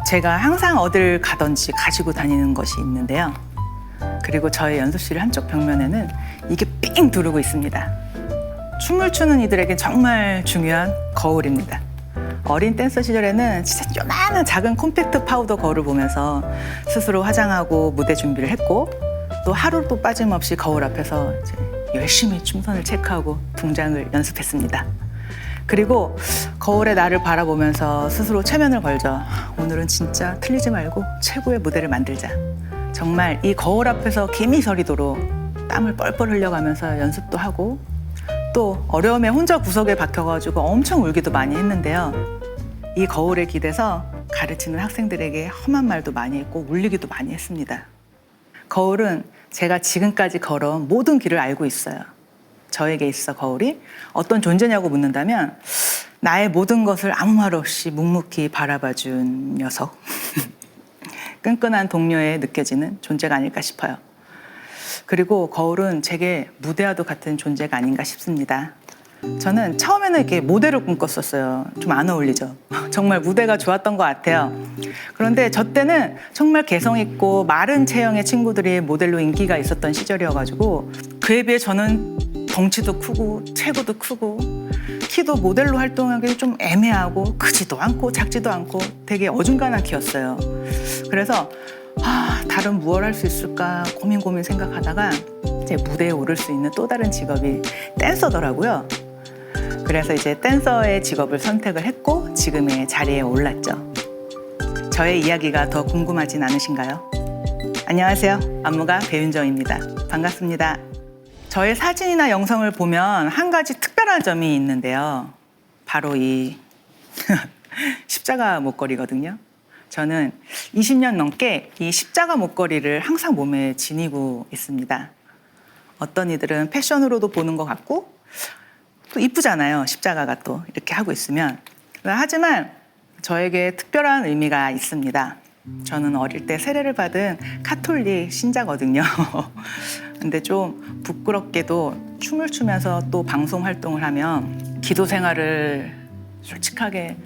제가 항상 어딜 가든지 가지고 다니는 것이 있는데요. 그리고 저의 연습실 한쪽 벽면에는 이게 삥 두르고 있습니다. 춤을 추는 이들에게 정말 중요한 거울입니다. 어린 댄서 시절에는 진짜 요만한 작은 콤팩트 파우더 거울을 보면서 스스로 화장하고 무대 준비를 했고, 또 하루도 빠짐없이 거울 앞에서 이제 열심히 춤선을 체크하고 동작을 연습했습니다. 그리고 거울에 나를 바라보면서 스스로 체면을 걸죠. 오늘은 진짜 틀리지 말고 최고의 무대를 만들자. 정말 이 거울 앞에서 김이 서리도록 땀을 뻘뻘 흘려가면서 연습도 하고, 또 어려움에 혼자 구석에 박혀가지고 엄청 울기도 많이 했는데요. 이 거울에 기대서 가르치는 학생들에게 험한 말도 많이 했고 울리기도 많이 했습니다. 거울은 제가 지금까지 걸어온 모든 길을 알고 있어요. 저에게 있어 거울이 어떤 존재냐고 묻는다면 나의 모든 것을 아무 말 없이 묵묵히 바라봐준 녀석. 끈끈한 동료에 느껴지는 존재가 아닐까 싶어요. 그리고 거울은 제게 무대와도 같은 존재가 아닌가 싶습니다. 저는 처음에는 이렇게 모델을 꿈꿨었어요. 좀 안 어울리죠. 정말 무대가 좋았던 것 같아요. 그런데 저 때는 정말 개성 있고 마른 체형의 친구들이 모델로 인기가 있었던 시절이어가지고, 그에 비해 저는 덩치도 크고 체구도 크고 키도 모델로 활동하기 좀 애매하고 크지도 않고 작지도 않고 되게 어중간한 키였어요. 그래서 다른 무얼 할 수 있을까 고민 생각하다가 이제 무대에 오를 수 있는 또 다른 직업이 댄서더라고요. 그래서 이제 댄서의 직업을 선택을 했고 지금의 자리에 올랐죠. 저의 이야기가 더 궁금하진 않으신가요? 안녕하세요. 안무가 배윤정입니다. 반갑습니다. 저의 사진이나 영상을 보면 한 가지 특별한 점이 있는데요. 바로 이 십자가 목걸이거든요. 저는 20년 넘게 이 십자가 목걸이를 항상 몸에 지니고 있습니다. 어떤 이들은 패션으로도 보는 것 같고 또 이쁘잖아요. 십자가가 또 이렇게 하고 있으면. 하지만 저에게 특별한 의미가 있습니다. 저는 어릴 때 세례를 받은 카톨릭 신자거든요. 근데 좀 부끄럽게도 춤을 추면서 또 방송 활동을 하면 기도 생활을 솔직하게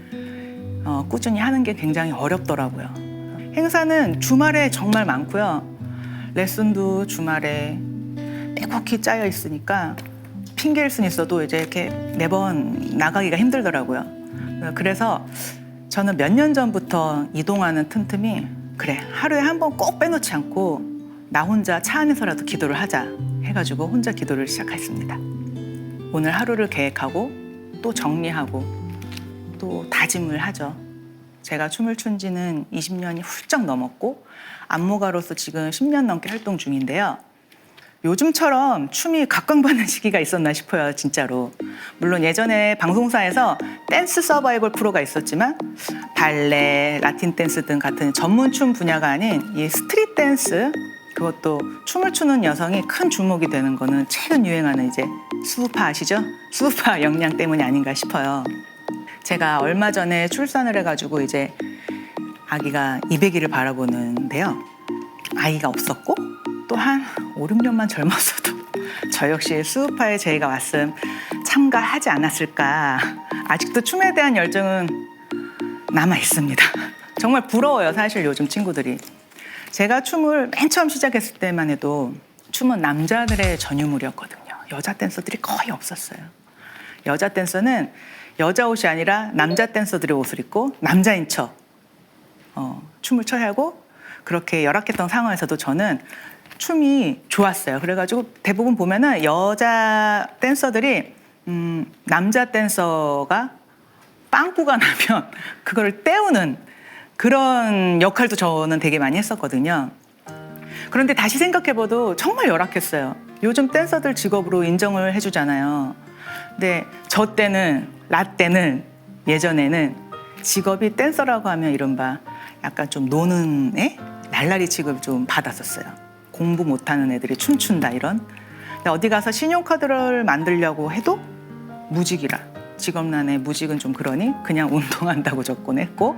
꾸준히 하는 게 굉장히 어렵더라고요. 행사는 주말에 정말 많고요. 레슨도 주말에 빼곡히 짜여 있으니까 핑계일 수는 있어도 이제 이렇게 매번 나가기가 힘들더라고요. 그래서 저는 몇 년 전부터 이동하는 틈틈이 그래, 하루에 한 번 꼭 빼놓지 않고 나 혼자 차 안에서라도 기도를 하자 해가지고 혼자 기도를 시작했습니다. 오늘 하루를 계획하고 또 정리하고 또 다짐을 하죠. 제가 춤을 춘 지는 20년이 훌쩍 넘었고 안무가로서 지금 10년 넘게 활동 중인데요. 요즘처럼 춤이 각광받는 시기가 있었나 싶어요, 진짜로. 물론 예전에 방송사에서 댄스 서바이벌 프로가 있었지만 발레, 라틴 댄스 등 같은 전문 춤 분야가 아닌 이 스트릿 댄스, 그것도 춤을 추는 여성이 큰 주목이 되는 거는 최근 유행하는 이제 수우파 아시죠? 수우파 역량 때문이 아닌가 싶어요. 제가 얼마 전에 출산을 해가지고 이제 아기가 200일을 바라보는데요. 아이가 없었고 또 한 5, 6년만 젊었어도 저 역시 수우파에 제의가 왔음 참가하지 않았을까. 아직도 춤에 대한 열정은 남아 있습니다. 정말 부러워요, 사실 요즘 친구들이. 제가 춤을 맨 처음 시작했을 때만 해도 춤은 남자들의 전유물이었거든요. 여자 댄서들이 거의 없었어요. 여자 댄서는 여자 옷이 아니라 남자 댄서들의 옷을 입고 남자인 척 춤을 춰야 하고, 그렇게 열악했던 상황에서도 저는 춤이 좋았어요. 그래가지고 대부분 보면은 여자 댄서들이 남자 댄서가 빵꾸가 나면 그걸 때우는 그런 역할도 저는 되게 많이 했었거든요. 그런데 다시 생각해봐도 정말 열악했어요. 요즘 댄서들 직업으로 인정을 해주잖아요. 근데 저 때는, 나 때는, 예전에는 직업이 댄서라고 하면 이른바 약간 좀 노는 애? 날라리 취급을 좀 받았었어요. 공부 못하는 애들이 춤춘다 이런. 근데 어디 가서 신용카드를 만들려고 해도 무직이라. 직업란에 무직은 좀 그러니 그냥 운동한다고 적곤 했고,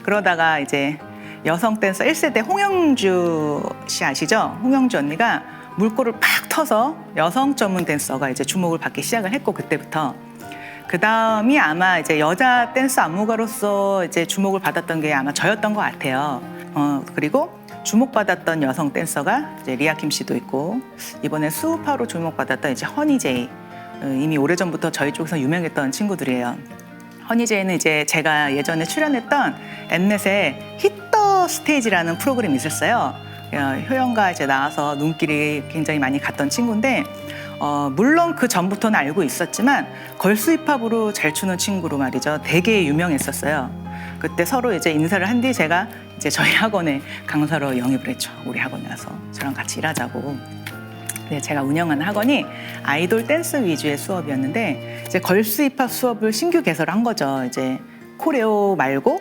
그러다가 이제 여성 댄서 1세대 홍영주 씨 아시죠? 홍영주 언니가 물꼬를 팍 터서 여성 전문 댄서가 이제 주목을 받기 시작을 했고, 그때부터 그 다음이 아마 이제 여자 댄스 안무가로서 이제 주목을 받았던 게 아마 저였던 것 같아요. 그리고 주목받았던 여성 댄서가 이제 리아 킴 씨도 있고, 이번에 수우파로 주목받았던 이제 허니제이. 이미 오래전부터 저희 쪽에서 유명했던 친구들이에요. 허니제이는 이제 제가 예전에 출연했던 엠넷의 히터 스테이지라는 프로그램이 있었어요. 효연과 이제 나와서 눈길이 굉장히 많이 갔던 친구인데, 물론 그 전부터는 알고 있었지만 걸스 힙합으로 잘 추는 친구로 말이죠. 되게 유명했었어요. 그때 서로 이제 인사를 한 뒤 제가 이제 저희 학원에 강사로 영입을 했죠. 우리 학원에 와서 저랑 같이 일하자고. 네, 제가 운영하는 학원이 아이돌 댄스 위주의 수업이었는데, 이제 걸스 힙합 수업을 신규 개설한 거죠. 이제 코레오 말고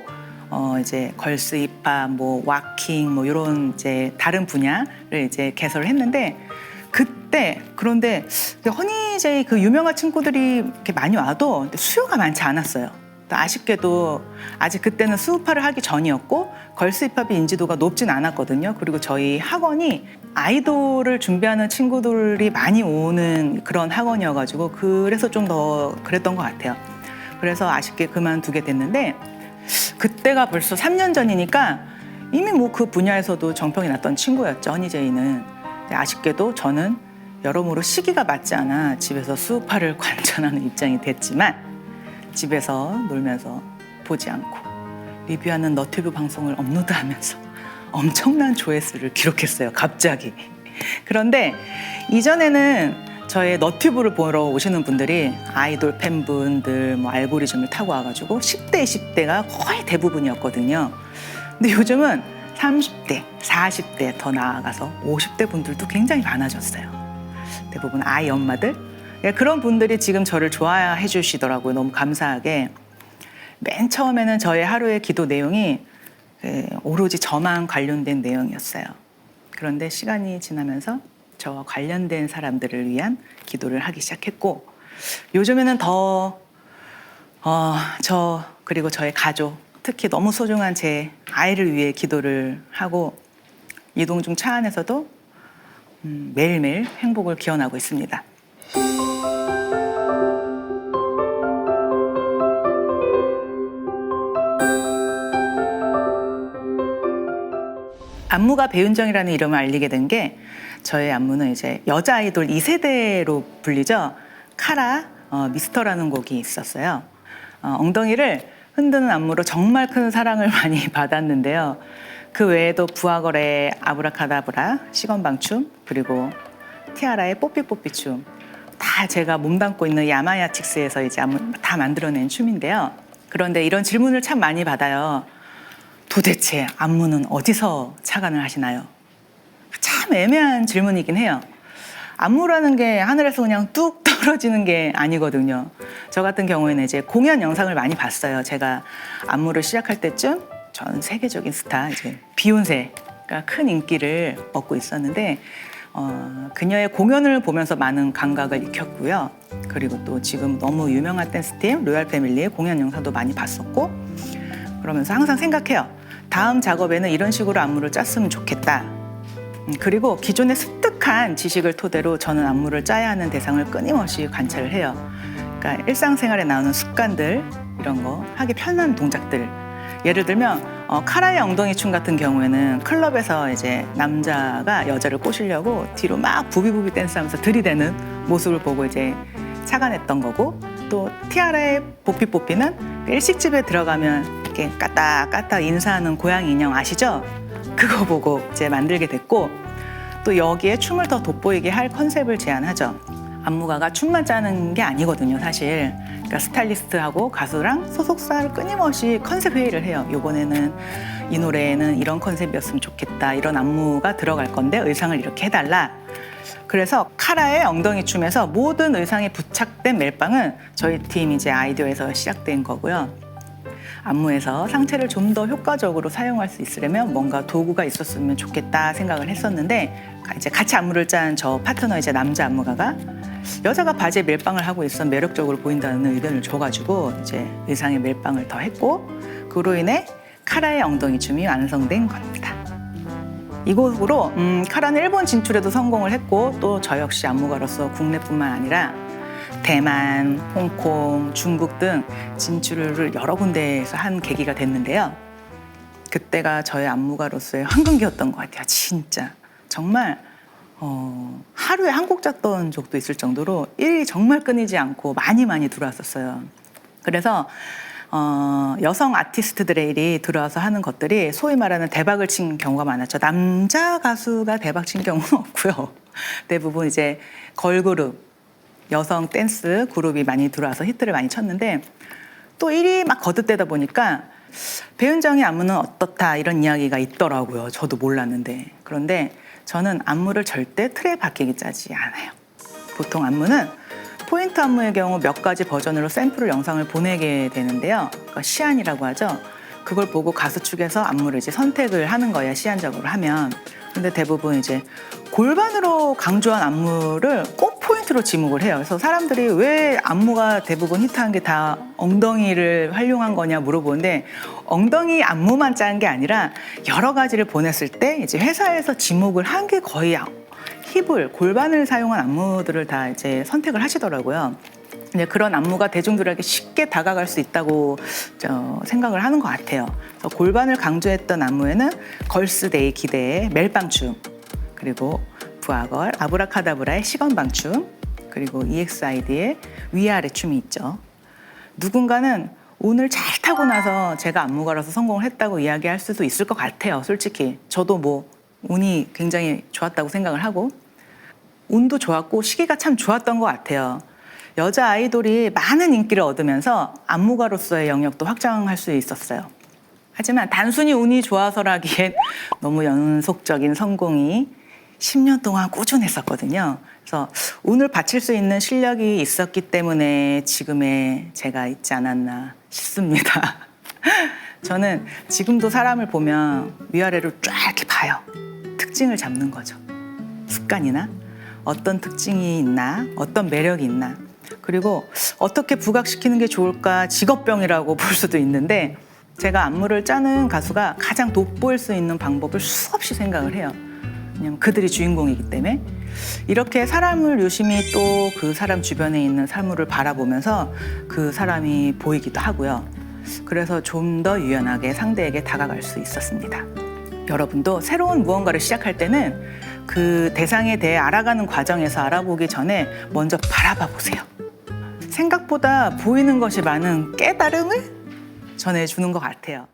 이제 걸스 힙합, 뭐 와킹, 뭐 이런 이제 다른 분야를 이제 개설을 했는데, 그런데 허니제이 그 유명한 친구들이 이렇게 많이 와도 수요가 많지 않았어요. 또 아쉽게도 아직 그때는 수우파를 하기 전이었고 걸스 힙합의 인지도가 높진 않았거든요. 그리고 저희 학원이 아이돌을 준비하는 친구들이 많이 오는 그런 학원이어가지고 그래서 좀 더 그랬던 것 같아요. 그래서 아쉽게 그만두게 됐는데, 그때가 벌써 3년 전이니까 이미 뭐 그 분야에서도 정평이 났던 친구였죠, 허니제이는. 아쉽게도 저는 여러모로 시기가 맞지 않아 집에서 수우파를 관전하는 입장이 됐지만, 집에서 놀면서 보지 않고 리뷰하는 너튜브 방송을 업로드하면서 엄청난 조회수를 기록했어요, 갑자기. 그런데 이전에는 저의 너튜브를 보러 오시는 분들이 아이돌 팬분들, 뭐 알고리즘을 타고 와가지고 10대, 20대가 거의 대부분이었거든요. 근데 요즘은 30대, 40대 더 나아가서 50대 분들도 굉장히 많아졌어요. 대부분 아이 엄마들. 그런 분들이 지금 저를 좋아해 주시더라고요. 너무 감사하게. 맨 처음에는 저의 하루의 기도 내용이 오로지 저만 관련된 내용이었어요. 그런데 시간이 지나면서 저와 관련된 사람들을 위한 기도를 하기 시작했고, 요즘에는 더 저 그리고 저의 가족, 특히 너무 소중한 제 아이를 위해 기도를 하고, 이동 중 차 안에서도 매일매일 행복을 기원하고 있습니다. 안무가 배윤정이라는 이름을 알리게 된 게, 저의 안무는 이제 여자 아이돌 2세대로 불리죠. 카라, 미스터라는 곡이 있었어요. 엉덩이를 흔드는 안무로 정말 큰 사랑을 많이 받았는데요. 그 외에도 부하걸의 아브라카다브라, 시건방춤, 그리고 티아라의 뽀삐뽀삐춤, 다 제가 몸담고 있는 야마야틱스에서 이제 다 만들어낸 춤인데요. 그런데 이런 질문을 참 많이 받아요. 도대체 안무는 어디서 착안을 하시나요? 참 애매한 질문이긴 해요. 안무라는 게 하늘에서 그냥 뚝 떨어지는 게 아니거든요. 저 같은 경우에는 이제 공연 영상을 많이 봤어요. 제가 안무를 시작할 때쯤 전 세계적인 스타 이제 비욘세가 큰 인기를 얻고 있었는데, 그녀의 공연을 보면서 많은 감각을 익혔고요. 그리고 또 지금 너무 유명한 댄스팀 로얄 패밀리의 공연 영상도 많이 봤었고, 그러면서 항상 생각해요. 다음 작업에는 이런 식으로 안무를 짰으면 좋겠다. 그리고 기존의 습득한 지식을 토대로 저는 안무를 짜야 하는 대상을 끊임없이 관찰을 해요. 그러니까 일상생활에 나오는 습관들, 이런 거, 하기 편한 동작들. 예를 들면 카라의 엉덩이 춤 같은 경우에는 클럽에서 이제 남자가 여자를 꼬시려고 뒤로 막 부비부비 댄스하면서 들이대는 모습을 보고 이제 착안했던 거고, 또 티아라의 뽀삐뽀삐는 일식집에 들어가면 이렇게 까딱까딱 인사하는 고양이 인형 아시죠? 그거 보고 이제 만들게 됐고, 또 여기에 춤을 더 돋보이게 할 컨셉을 제안하죠. 안무가가 춤만 짜는 게 아니거든요, 사실. 그러니까 스타일리스트하고 가수랑 소속사를 끊임없이 컨셉 회의를 해요. 이번에는 이 노래에는 이런 컨셉이었으면 좋겠다, 이런 안무가 들어갈 건데 의상을 이렇게 해달라. 그래서 카라의 엉덩이 춤에서 모든 의상에 부착된 멜빵은 저희 팀 이제 아이디어에서 시작된 거고요. 안무에서 상체를 좀 더 효과적으로 사용할 수 있으려면 뭔가 도구가 있었으면 좋겠다 생각을 했었는데, 이제 같이 안무를 짠 저 파트너 이제 남자 안무가가 여자가 바지에 멜빵을 하고 있어 매력적으로 보인다는 의견을 줘가지고 이제 의상에 멜빵을 더 했고, 그로 인해 카라의 엉덩이 춤이 완성된 겁니다. 이 곡으로 카라는 일본 진출에도 성공을 했고, 또 저 역시 안무가로서 국내뿐만 아니라 대만, 홍콩, 중국 등 진출을 여러 군데에서 한 계기가 됐는데요. 그때가 저의 안무가로서의 황금기였던 것 같아요. 진짜 정말 하루에 한 곡 짰던 적도 있을 정도로 일이 정말 끊이지 않고 많이 들어왔었어요. 그래서 여성 아티스트들의 일이 들어와서 하는 것들이 소위 말하는 대박을 친 경우가 많았죠. 남자 가수가 대박 친 경우는 없고요. 대부분 이제 걸그룹, 여성 댄스 그룹이 많이 들어와서 히트를 많이 쳤는데 또 일이 막 거듭되다 보니까 배은정의 안무는 어떻다 이런 이야기가 있더라고요. 저도 몰랐는데. 그런데 저는 안무를 절대 틀에 박히게 짜지 않아요. 보통 안무는 포인트 안무의 경우 몇 가지 버전으로 샘플 영상을 보내게 되는데요. 그러니까 시안이라고 하죠. 그걸 보고 가수 측에서 안무를 이제 선택을 하는 거예요. 시안적으로 하면. 근데 대부분 이제 골반으로 강조한 안무를 꼭 포인트로 지목을 해요. 그래서 사람들이 왜 안무가 대부분 히트한 게 다 엉덩이를 활용한 거냐 물어보는데 엉덩이 안무만 짠 게 아니라 여러 가지를 보냈을 때 이제 회사에서 지목을 한 게 거의 힙을 골반을 사용한 안무들을 다 이제 선택을 하시더라고요. 이제 그런 안무가 대중들에게 쉽게 다가갈 수 있다고 생각을 하는 것 같아요. 그래서 골반을 강조했던 안무에는 걸스데이 기대의 멜빵춤, 그리고 부하걸 아브라카다브라의 시건방춤, 그리고 EXID의 위아래 춤이 있죠. 누군가는 운을 잘 타고 나서 제가 안무가라서 성공을 했다고 이야기할 수도 있을 것 같아요. 솔직히 저도 뭐 운이 굉장히 좋았다고 생각을 하고 운도 좋았고 시기가 참 좋았던 것 같아요. 여자 아이돌이 많은 인기를 얻으면서 안무가로서의 영역도 확장할 수 있었어요. 하지만 단순히 운이 좋아서라기엔 너무 연속적인 성공이 10년 동안 꾸준했었거든요. 그래서 운을 바칠 수 있는 실력이 있었기 때문에 지금의 제가 있지 않았나 싶습니다. 저는 지금도 사람을 보면 위아래로 쫙 이렇게 봐요. 특징을 잡는 거죠. 습관이나 어떤 특징이 있나, 어떤 매력이 있나, 그리고 어떻게 부각시키는 게 좋을까 직업병이라고 볼 수도 있는데 제가 안무를 짜는 가수가 가장 돋보일 수 있는 방법을 수없이 생각을 해요. 왜냐면 그들이 주인공이기 때문에. 이렇게 사람을 유심히 또 그 사람 주변에 있는 사물을 바라보면서 그 사람이 보이기도 하고요. 그래서 좀 더 유연하게 상대에게 다가갈 수 있었습니다. 여러분도 새로운 무언가를 시작할 때는 그 대상에 대해 알아가는 과정에서 알아보기 전에 먼저 바라봐 보세요. 생각보다 보이는 것이 많은 깨달음을 전해주는 것 같아요.